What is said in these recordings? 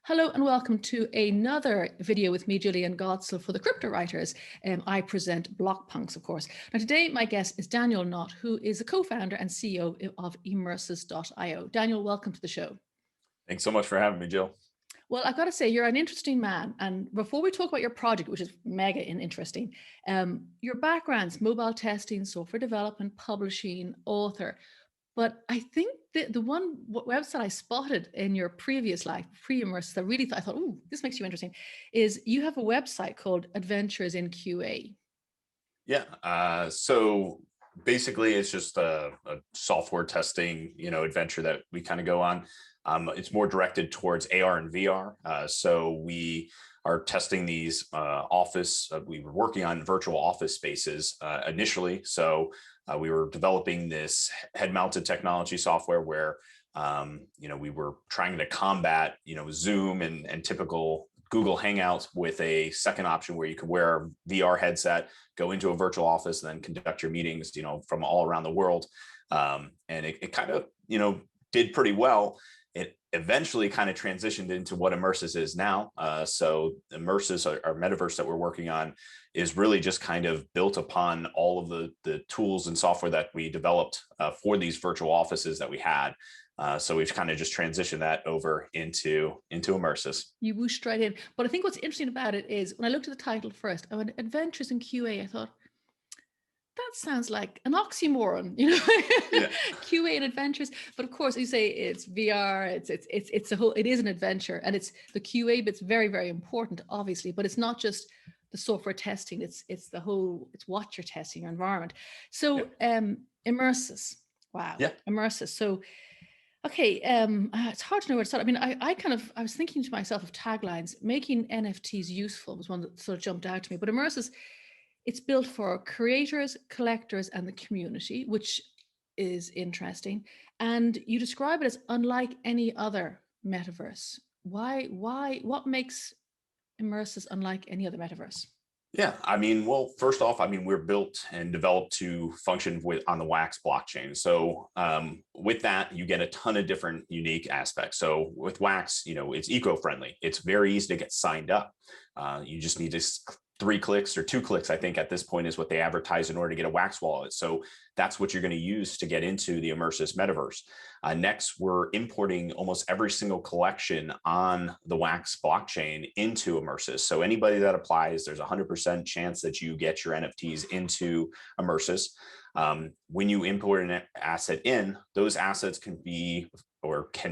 Hello and welcome to another video with me, Jillian for the Cryptowriters. I present Blockpunks, of course. Now today my guest is Daniel Knott, who is the co-founder and CEO of Immersys.io. Daniel, welcome to the show. Thanks so much for having me, Jill. Well, I've got to say, you're an interesting man. And before we talk about your project, which is mega interesting, your background's mobile testing, software development, publishing, author. But I think the one website I spotted in your previous life, pre-Immersys, I thought, oh, this makes you interesting, is you have a website called Adventures in QA. Yeah. So basically, it's just a software testing, adventure that we kind of go on. It's more directed towards AR and VR. So we are testing these we were working on virtual office spaces initially. So we were developing this head-mounted technology software where, we were trying to combat, Zoom and typical Google Hangouts with a second option where you could wear a VR headset, go into a virtual office, and then conduct your meetings, from all around the world. And it kind of, did pretty well. It eventually kind of transitioned into what Immersys is now. So Immersys, our metaverse that we're working on, is really just kind of built upon all of the tools and software that we developed for these virtual offices that we had. So we've kind of just transitioned that over into Immersys. You whooshed right in. But I think what's interesting about it is when I looked at the title first, I went Adventures in QA. I thought, that sounds like an oxymoron, Yeah. QA and adventures. But of course, you say it's VR, it's a whole, it is an adventure, and it's the QA bit's very, very important, obviously. But it's not just the software testing; it's what you're testing, your environment. So, Immersys, wow, Yeah. Immersys. So, okay, it's hard to know where to start. I mean, I was thinking to myself of taglines. Making NFTs useful was one that sort of jumped out to me. But Immersys, it's built for creators, collectors, and the community, which is interesting. And you describe it as unlike any other metaverse. What makes Immersys unlike any other metaverse? Yeah, well, first off, we're built and developed to function on the Wax blockchain. So with that, you get a ton of different unique aspects. So with Wax, it's eco-friendly. It's very easy to get signed up. You just need to 3 clicks or 2 clicks, I think at this point is what they advertise in order to get a Wax wallet. So that's what you're going to use to get into the Immersys metaverse. Next, we're importing almost every single collection on the Wax blockchain into Immersys. So anybody that applies, there's a 100% chance that you get your NFTs into Immersys. When you import an asset in, those assets can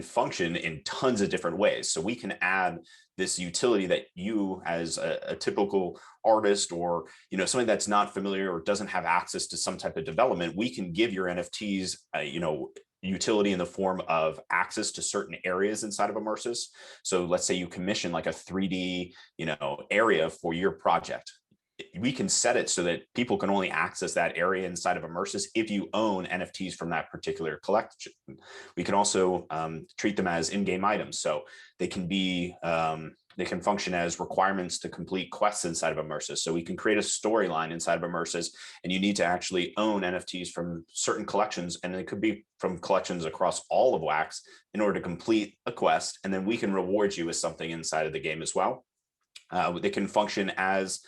function in tons of different ways. So we can add this utility that you as a typical artist or something that's not familiar or doesn't have access to some type of development, we can give your NFTs utility in the form of access to certain areas inside of Immersys. So let's say you commission like a 3D area for your project. We can set it so that people can only access that area inside of Immersys if you own NFTs from that particular collection. We can also treat them as in-game items. So they can function as requirements to complete quests inside of Immersys. So we can create a storyline inside of Immersys, and you need to actually own NFTs from certain collections, and it could be from collections across all of Wax in order to complete a quest, and then we can reward you with something inside of the game as well. They can function as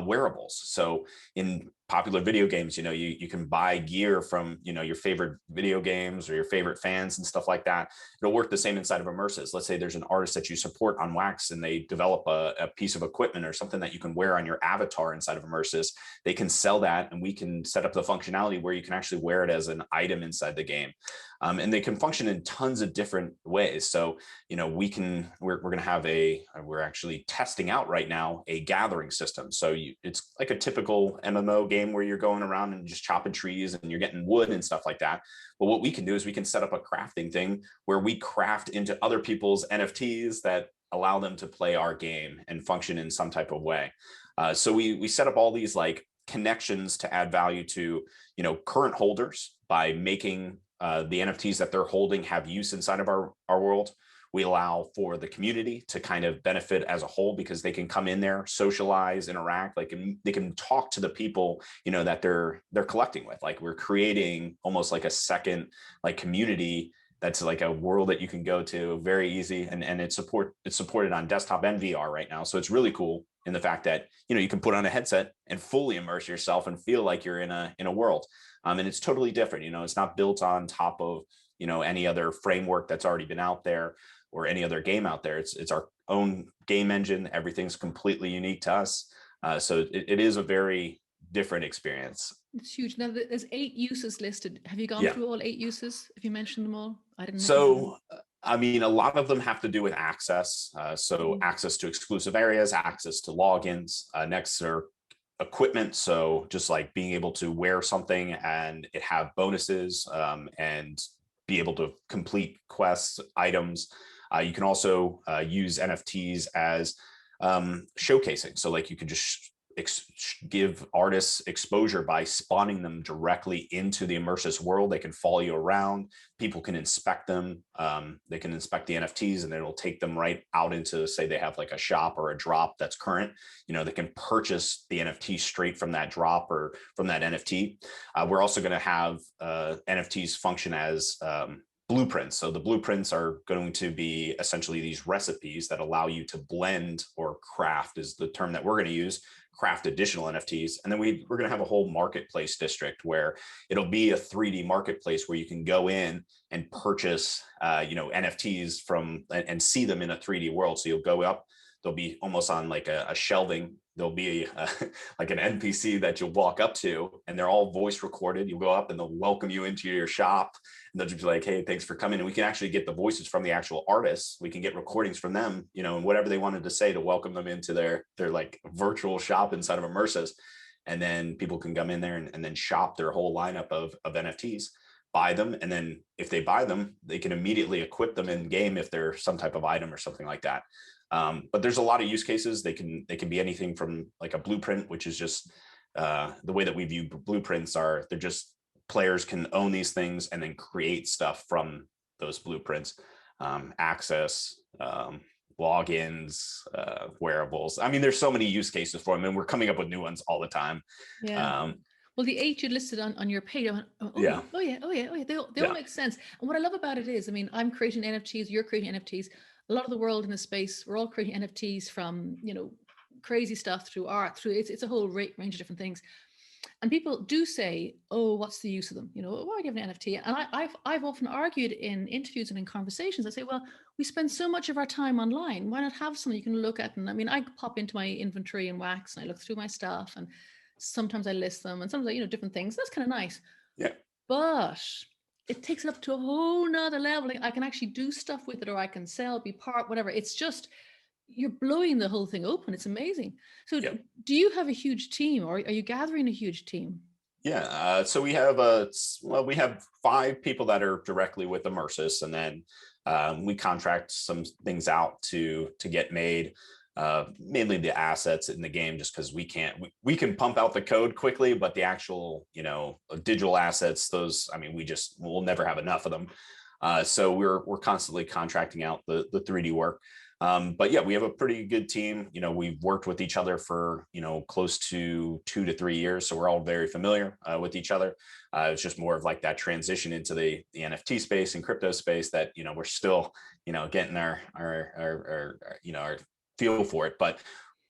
wearables. So in popular video games, you can buy gear from, your favorite video games or your favorite fans and stuff like that. It'll work the same inside of Immersys. Let's say there's an artist that you support on Wax and they develop a piece of equipment or something that you can wear on your avatar inside of Immersys. They can sell that, and we can set up the functionality where you can actually wear it as an item inside the game. And they can function in tons of different ways. So, we're going to have we're actually testing out right now a gathering system. So it's like a typical MMO game where you're going around and just chopping trees and you're getting wood and stuff like that. But what we can do is we can set up a crafting thing where we craft into other people's NFTs that allow them to play our game and function in some type of way. So we set up all these like connections to add value to, current holders by making the NFTs that they're holding have use inside of our world. We allow for the community to kind of benefit as a whole because they can come in there, socialize, interact, they can talk to the people, that they're collecting with. Like we're creating almost like a second like community That's like a world that you can go to very easy, and it's supported on desktop and VR right now. So it's really cool in the fact that you can put on a headset and fully immerse yourself and feel like you're in a world. And it's totally different. It's not built on top of any other framework that's already been out there or any other game out there. It's our own game engine. Everything's completely unique to us. So it is a very different experience. It's huge. Now there's 8 uses listed. Have you gone Yeah. through all 8 uses? Have you mentioned them all? I didn't. So, I mean, a lot of them have to do with access. So access to exclusive areas, access to logins. Next are equipment. So just like being able to wear something and it have bonuses, and be able to complete quests, items. You can also use NFTs as showcasing. So like you could just give artists exposure by spawning them directly into the Immersys world. They can follow you around. People can inspect them. They can inspect the NFTs, and it'll take them right out into, say they have like a shop or a drop that's current. They can purchase the NFT straight from that drop or from that NFT. We're also going to have NFTs function as blueprints. So the blueprints are going to be essentially these recipes that allow you to blend, or craft is the term that we're going to use, craft additional NFTs. And then we're going to have a whole marketplace district where it'll be a 3D marketplace where you can go in and purchase, NFTs from and see them in a 3D world. So you'll go up, they'll be almost on like a shelving. There'll be like an NPC that you'll walk up to, and they're all voice recorded. You'll go up and they'll welcome you into your shop, and they'll just be like, hey, thanks for coming. And we can actually get the voices from the actual artists. We can get recordings from them, and whatever they wanted to say to welcome them into their like virtual shop inside of Immersys. And then people can come in there and then shop their whole lineup of NFTs, buy them. And then if they buy them, they can immediately equip them in game if they're some type of item or something like that. But there's a lot of use cases. They can be anything from like a blueprint, which is just the way that we view blueprints are, they're just players can own these things and then create stuff from those blueprints. Access, logins, wearables. I mean, there's so many use cases for them, and we're coming up with new ones all the time. Yeah. Well, the 8 you listed on your page, I went, oh yeah, they all make sense. And what I love about it is, I mean, I'm creating NFTs, you're creating NFTs. A lot of the world in the space, we're all creating NFTs from, crazy stuff through art, through it's a whole range of different things. And people do say, oh, what's the use of them? Why do you have an NFT? And I've often argued in interviews and in conversations, I say, well, we spend so much of our time online. Why not have something you can look at? And I mean, I pop into my inventory in Wax and I look through my stuff, and sometimes I list them, and sometimes different things. That's kind of nice. Yeah. But it takes it up to a whole nother level. I can actually do stuff with it, or I can sell, be part, whatever. It's just, you're blowing the whole thing open. It's amazing. So do you have a huge team, or are you gathering a huge team? Yeah. So we have we have 5 people that are directly with Immersys, and then we contract some things out to get made. Mainly the assets in the game, just because we can pump out the code quickly, but the actual, digital assets, those, I mean, we'll never have enough of them. So we're constantly contracting out the 3D work. But yeah, we have a pretty good team. We've worked with each other for, close to 2 to 3 years. So we're all very familiar with each other. It's just more of like that transition into the NFT space and crypto space that, we're still, getting our feel for it, but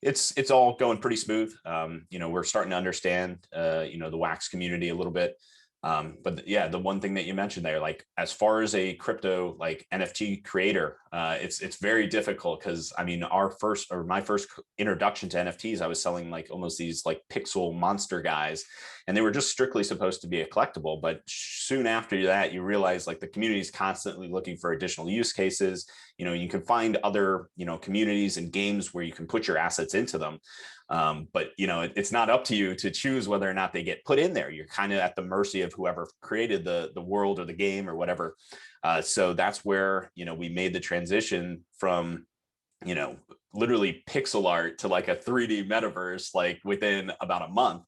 it's all going pretty smooth. We're starting to understand, the Wax community a little bit. But yeah, the one thing that you mentioned there, like as far as a crypto like NFT creator, it's very difficult because I mean, my first introduction to NFTs, I was selling like almost these like pixel monster guys, and they were just strictly supposed to be a collectible. But soon after that, you realize like the community is constantly looking for additional use cases. You can find other, communities and games where you can put your assets into them. But it's not up to you to choose whether or not they get put in there. You're kind of at the mercy of whoever created the world or the game or whatever. So that's where, we made the transition from, literally pixel art to like a 3D metaverse, like within about a month.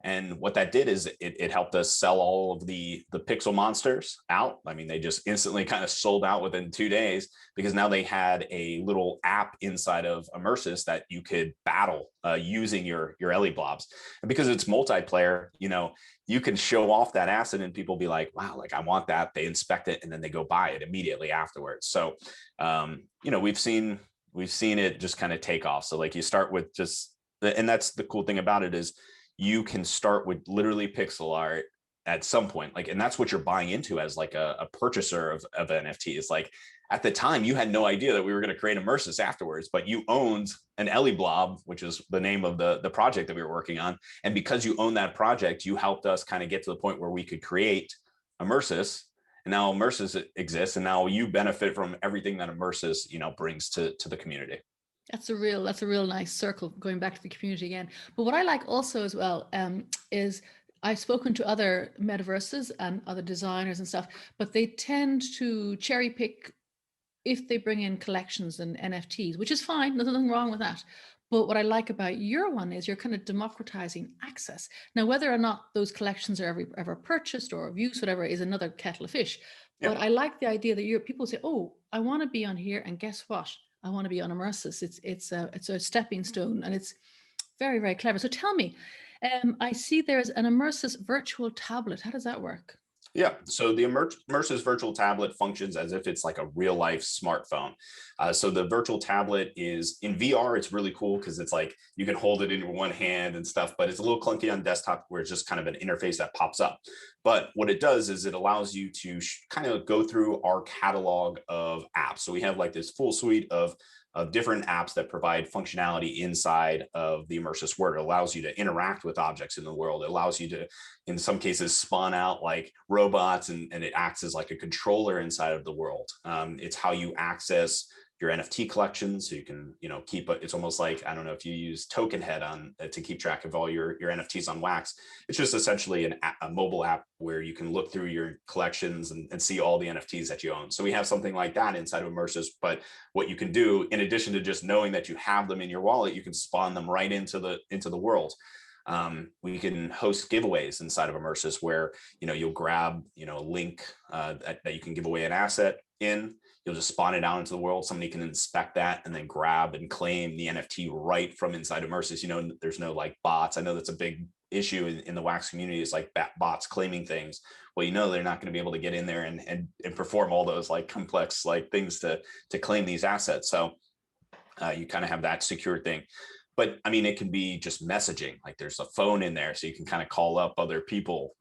And what that did is it helped us sell all of the pixel monsters out. I mean, they just instantly kind of sold out within 2 days, because now they had a little app inside of Immersys that you could battle using your Ellie blobs. And because it's multiplayer, you can show off that asset and people be like, wow, like I want that. They inspect it and then they go buy it immediately afterwards. So, we've seen it just kind of take off. So like you start with and that's the cool thing about it is you can start with literally pixel art at some point, like, and that's what you're buying into as like a purchaser of NFT. Is like, at the time you had no idea that we were going to create Immersys afterwards, but you owned an Ellie blob, which is the name of the project that we were working on. And because you own that project, you helped us kind of get to the point where we could create Immersys. And now Immersys exists, and now you benefit from everything that Immersys, brings to the community. That's a real nice circle going back to the community again. But what I like also as well is I've spoken to other metaverses and other designers and stuff, but they tend to cherry pick if they bring in collections and NFTs, which is fine. There's nothing wrong with that. But what I like about your one is you're kind of democratizing access. Now, whether or not those collections are ever purchased or of use, whatever, is another kettle of fish. Yeah. But I like the idea that people say, oh, I want to be on here. And guess what? I want to be on Immersys. It's a stepping stone, and it's very, very clever. So tell me, I see there's an Immersys virtual tablet. How does that work? Yeah, so the Immersys virtual tablet functions as if it's like a real life smartphone. So the virtual tablet is in VR. It's really cool because it's like you can hold it in one hand and stuff, but it's a little clunky on desktop where it's just kind of an interface that pops up. But what it does is it allows you to kind of go through our catalog of apps. So we have like this full suite of different apps that provide functionality inside of the Immersys world. It allows you to interact with objects in the world. It allows you to, in some cases, spawn out like robots, and it acts as like a controller inside of the world. It's how you access your NFT collection. So you can, keep it's almost like, I don't know if you use Token Head to keep track of all your NFTs on Wax. It's just essentially a mobile app where you can look through your collections and see all the NFTs that you own. So we have something like that inside of Immersys. But what you can do, in addition to just knowing that you have them in your wallet, you can spawn them right into the world. We can host giveaways inside of Immersys where, you'll grab, a link that you can give away an asset in. You'll just spawn it out into the world. Somebody can inspect that and then grab and claim the NFT right from inside Immersys. There's no like bots. I know that's a big issue in the Wax community, is like bots claiming things. Well, they're not going to be able to get in there and perform all those like complex like things to claim these assets. So you kind of have that secure thing. But I mean, it can be just messaging. Like there's a phone in there, so you can kind of call up other people.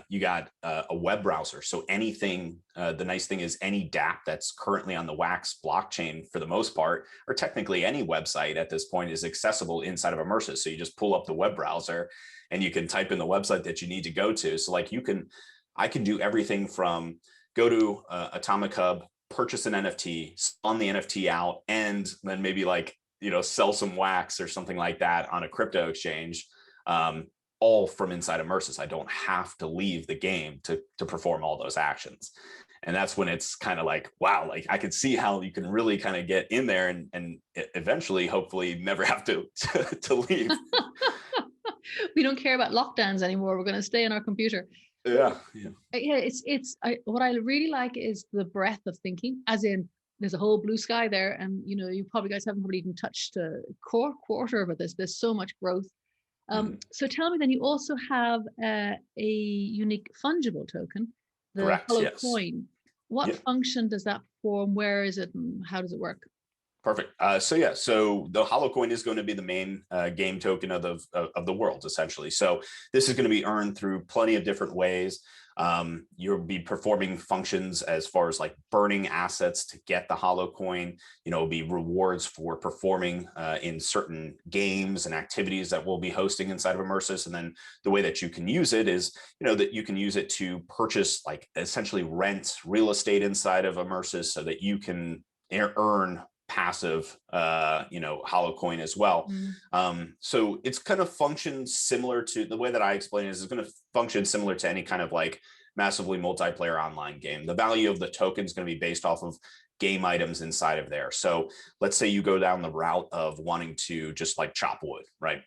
You got a web browser. So anything, the nice thing is any dApp that's currently on the Wax blockchain for the most part, or technically any website at this point, is accessible inside of Immersys. So you just pull up the web browser and you can type in the website that you need to go to. So like I can do everything from go to Atomic Hub, purchase an NFT, spawn the NFT out, and then maybe like, sell some Wax or something like that on a crypto exchange, all from inside Immersys. I don't have to leave the game to perform all those actions. And that's when it's kind of like, wow, like I can see how you can really kind of get in there and eventually, hopefully, never have to leave. We don't care about lockdowns anymore. We're going to stay on our computer. Yeah. What I really like is the breadth of thinking, as in there's a whole blue sky there, and you guys haven't probably even touched a quarter of it. There's so much growth. So tell me, then you also have a unique fungible token, the Correct, Hollow yes. Coin. What function does that perform? Where is it, and how does it work? Perfect. So the Hollow Coin is going to be the main game token of the world, essentially. So this is going to be earned through plenty of different ways. You'll be performing functions as far as like burning assets to get the Hollow Coin. It'll be rewards for performing in certain games and activities that we'll be hosting inside of Immersys. And then the way that you can use it is, that you can use it to purchase, like essentially rent real estate inside of Immersys so that you can earn passive Hollow Coin as well. So it's kind of functions similar to the way that I explain it, is it's going to function similar to any kind of like massively multiplayer online game. The value of the token is going to be based off of game items inside of there. So let's say you go down the route of wanting to just like chop wood, right?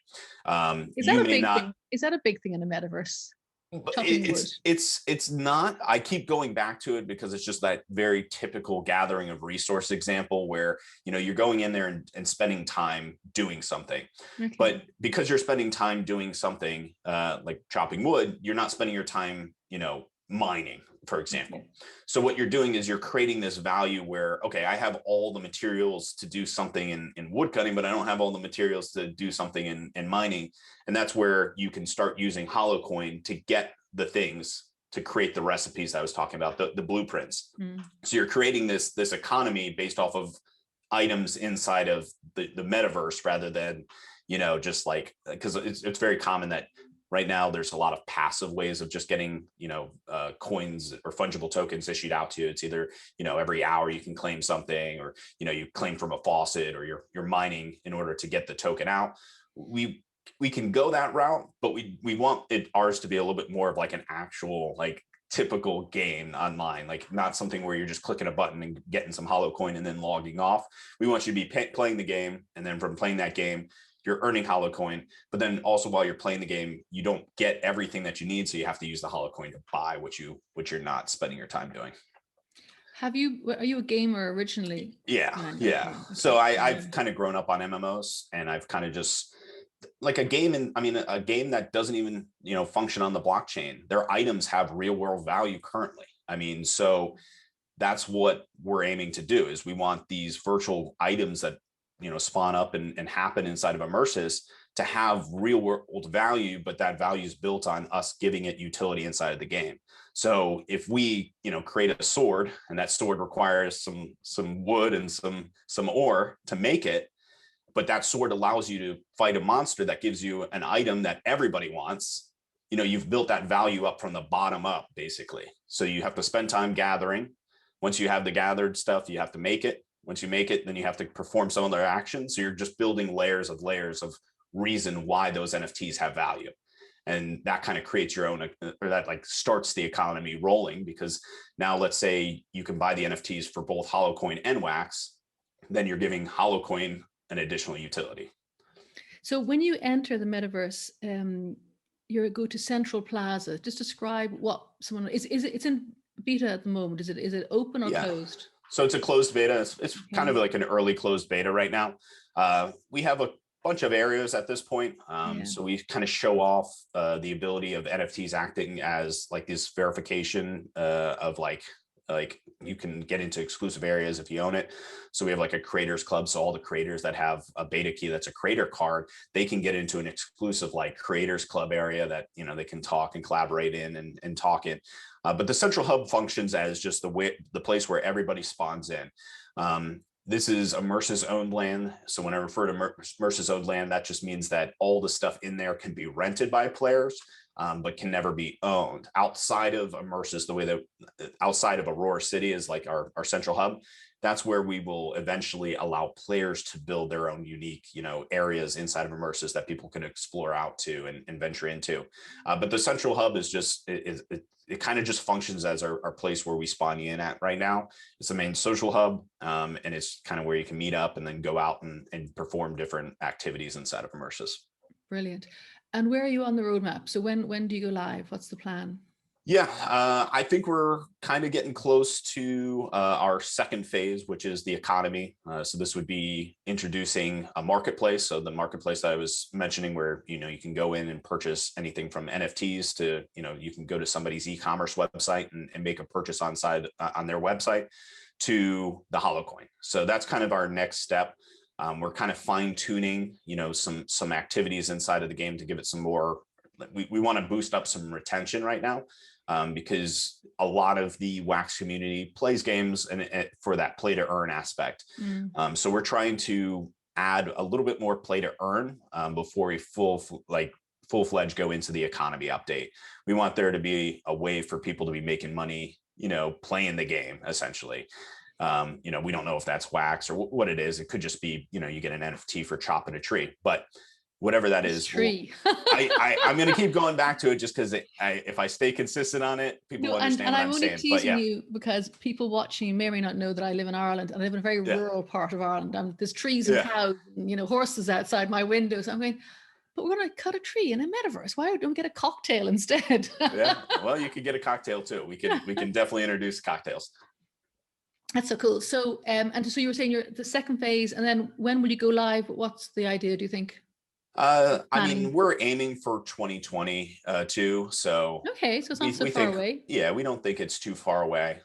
Is You that a may big not. thing? Is that a big thing in the metaverse? But Chopping wood. it's not. I keep going back to it because it's just that very typical gathering of resource example where you're going in there and spending time doing something. Okay. But because you're spending time doing something like chopping wood, you're not spending your time mining, for example. Okay. So what you're doing is you're creating this value where, okay, I have all the materials to do something in wood cutting, but I don't have all the materials to do something in mining. And that's where you can start using HoloCoin to get the things to create the recipes I was talking about, the blueprints. So you're creating this economy based off of items inside of the metaverse rather than, just like, because it's very common that right now there's a lot of passive ways of just getting, coins or fungible tokens issued out to you. It's either, every hour you can claim something, or, you claim from a faucet, or you're mining in order to get the token out. We can go that route, but we want ours to be a little bit more of like an actual, like, typical game online, like not something where you're just clicking a button and getting some HoloCoin and then logging off. We want you to be playing the game, and then from playing that game, you're earning HoloCoin, but then also while you're playing the game, you don't get everything that you need. So you have to use the HoloCoin to buy what you're not spending your time doing. Are you a gamer originally? Yeah. Okay. So I've kind of grown up on MMOs, and I've kind of just like a game that doesn't even, function on the blockchain. Their items have real world value currently. So that's what we're aiming to do, is we want these virtual items that spawn up and happen inside of Immersys to have real world value, but that value is built on us giving it utility inside of the game. So if we create a sword, and that sword requires some wood and some ore to make it, but that sword allows you to fight a monster that gives you an item that everybody wants, you've built that value up from the bottom up, basically. So you have to spend time gathering. Once you have the gathered stuff, you have to make it. Once you make it, then you have to perform some other actions. So you're just building layers of reason why those NFTs have value. And that kind of creates your own, or that like starts the economy rolling, because now let's say you can buy the NFTs for both HoloCoin and Wax, then you're giving HoloCoin an additional utility. So when you enter the metaverse, you go to Central Plaza. Just describe what someone is. It's in beta at the moment. Is it open or closed? So it's a closed beta. It's kind of like an early closed beta right now. We have a bunch of areas at this point. So we kind of show off the ability of NFTs acting as like this verification of like you can get into exclusive areas if you own it. So we have like a creators club. So all the creators that have a beta key that's a creator card, they can get into an exclusive like creators club area that, they can talk and collaborate in and talk in. But the central hub functions as just the place where everybody spawns in. This is Immersys owned land. So when I refer to Immersys owned land, that just means that all the stuff in there can be rented by players, but can never be owned. Outside of Immersys, the way that outside of Aurora City is like our central hub, that's where we will eventually allow players to build their own unique, areas inside of Immersys that people can explore out to and venture into. But the central hub is just, it kind of just functions as our place where we spawn you in at right now. It's the main social hub, and it's kind of where you can meet up and then go out and perform different activities inside of Immersys. Brilliant. And where are you on the roadmap? So when do you go live? What's the plan? Yeah, I think we're kind of getting close to our second phase, which is the economy. So this would be introducing a marketplace. So the marketplace that I was mentioning, where you can go in and purchase anything from NFTs to you can go to somebody's e-commerce website and make a purchase on their website, to the HoloCoin. So that's kind of our next step. We're kind of fine tuning some activities inside of the game to give it some more. We want to boost up some retention right now, because a lot of the Wax community plays games and for that play to earn aspect. So we're trying to add a little bit more play to earn before we full-fledged go into the economy update. We want there to be a way for people to be making money, playing the game essentially. We don't know if that's Wax or what it is. It could just be, you get an NFT for chopping a tree, but whatever that This is. tree. I'm going to keep going back to it just because if I stay consistent on it, people No, will understand and what I'm I'm only saying. But teasing yeah, you because people watching you may or may not know that I live in Ireland, and I live in a very yeah, rural part of Ireland. And there's trees and yeah, cows and, horses outside my window. So I'm going, but we're going to cut a tree in a metaverse. Why don't we get a cocktail instead? yeah. Well, you could get a cocktail too. We can definitely introduce cocktails. That's so cool. So, and so you were saying you're the second phase, and then when will you go live? What's the idea, do you think? I mean, we're aiming for 2022, so Okay, so it's not so we far think, away. yeah, we don't think it's too far away.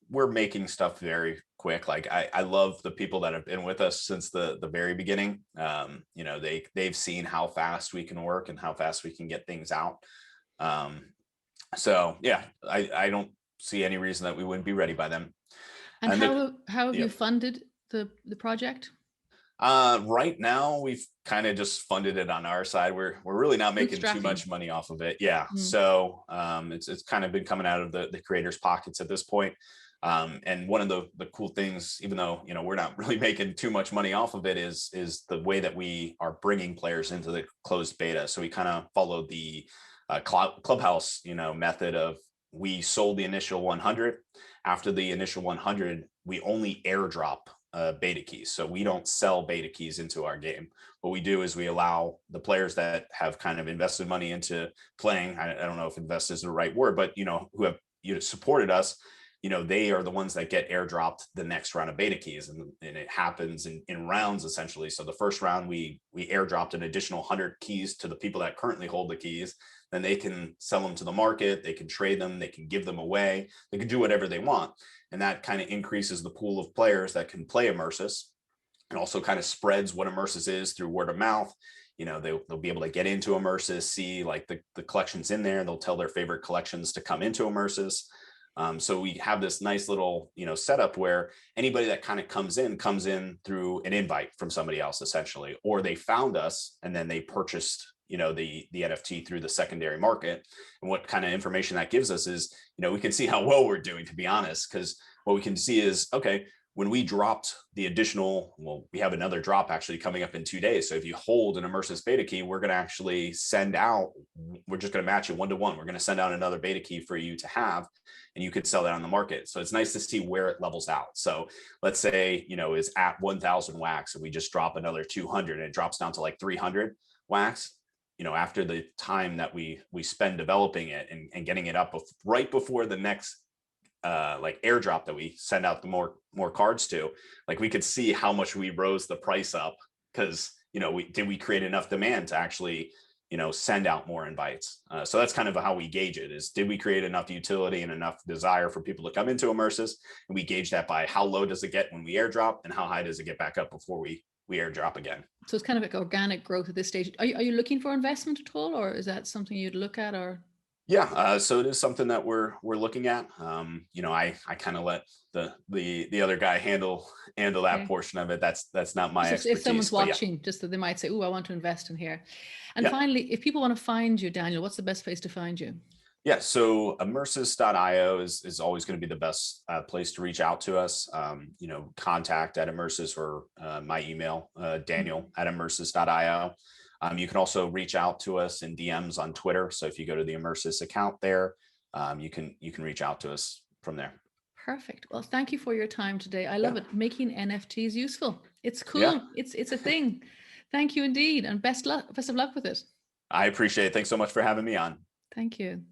We're making stuff very quick. Like I love the people that have been with us since the very beginning. They've seen how fast we can work and how fast we can get things out. So yeah, I don't see any reason that we wouldn't be ready by then. And how have yeah. you funded the project? Right now we've kind of just funded it on our side. We're really not making too much money off of it. Yeah. So it's kind of been coming out of the creators' pockets at this point. And one of the cool things, even though we're not really making too much money off of it, is the way that we are bringing players into the closed beta. So we kind of followed the Clubhouse method of, we sold the initial 100. After the initial 100, we only airdrop beta keys. So we don't sell beta keys into our game. What we do is we allow the players that have kind of invested money into playing. I don't know if invest is the right word, but who have supported us, they are the ones that get airdropped the next round of beta keys, and it happens in rounds essentially. So the first round we airdropped an additional 100 keys to the people that currently hold the keys. Then they can sell them to the market, they can trade them, they can give them away, they can do whatever they want. And that kind of increases the pool of players that can play Immersys, and also kind of spreads what Immersys is through word of mouth. They'll be able to get into Immersys, see like the collections in there, they'll tell their favorite collections to come into Immersys. So we have this nice little setup where anybody that kind of comes in through an invite from somebody else essentially, or they found us and then they purchased the NFT through the secondary market. And what kind of information that gives us is we can see how well we're doing, to be honest, because what we can see is, okay, when we dropped the additional, we have another drop actually coming up in 2 days. So if you hold an Immersys beta key, we're going to actually send out, we're just going to match it 1-to-1. We're going to send out another beta key for you to have, and you could sell that on the market. So it's nice to see where it levels out. So let's say, is at 1,000 wax and we just drop another 200 and it drops down to like 300 wax. After the time that we spend developing it and getting it up right before the next like airdrop that we send out the more cards to, like we could see how much we rose the price up, because we create enough demand to actually send out more invites. So that's kind of how we gauge it, is did we create enough utility and enough desire for people to come into Immersys, and we gauge that by how low does it get when we airdrop and how high does it get back up before we airdrop again. So it's kind of like organic growth at this stage. Are you looking for investment at all, or is that something you'd look at? Or yeah, so it is something that we're looking at. I kind of let the other guy handle that portion of it. That's not my expertise. If someone's watching, just that they might say, "Oh, I want to invest in here." And finally, if people want to find you, Daniel, what's the best place to find you? Yeah, so Immersys.io is always going to be the best place to reach out to us. Contact at Immersys, or my email, Daniel at Immersys.io. You can also reach out to us in DMs on Twitter. So if you go to the Immersys account there, you can reach out to us from there. Perfect. Well, thank you for your time today. I love it. Making NFTs useful. It's cool. Yeah. It's a thing. Thank you indeed, and best of luck with it. I appreciate it. Thanks so much for having me on. Thank you.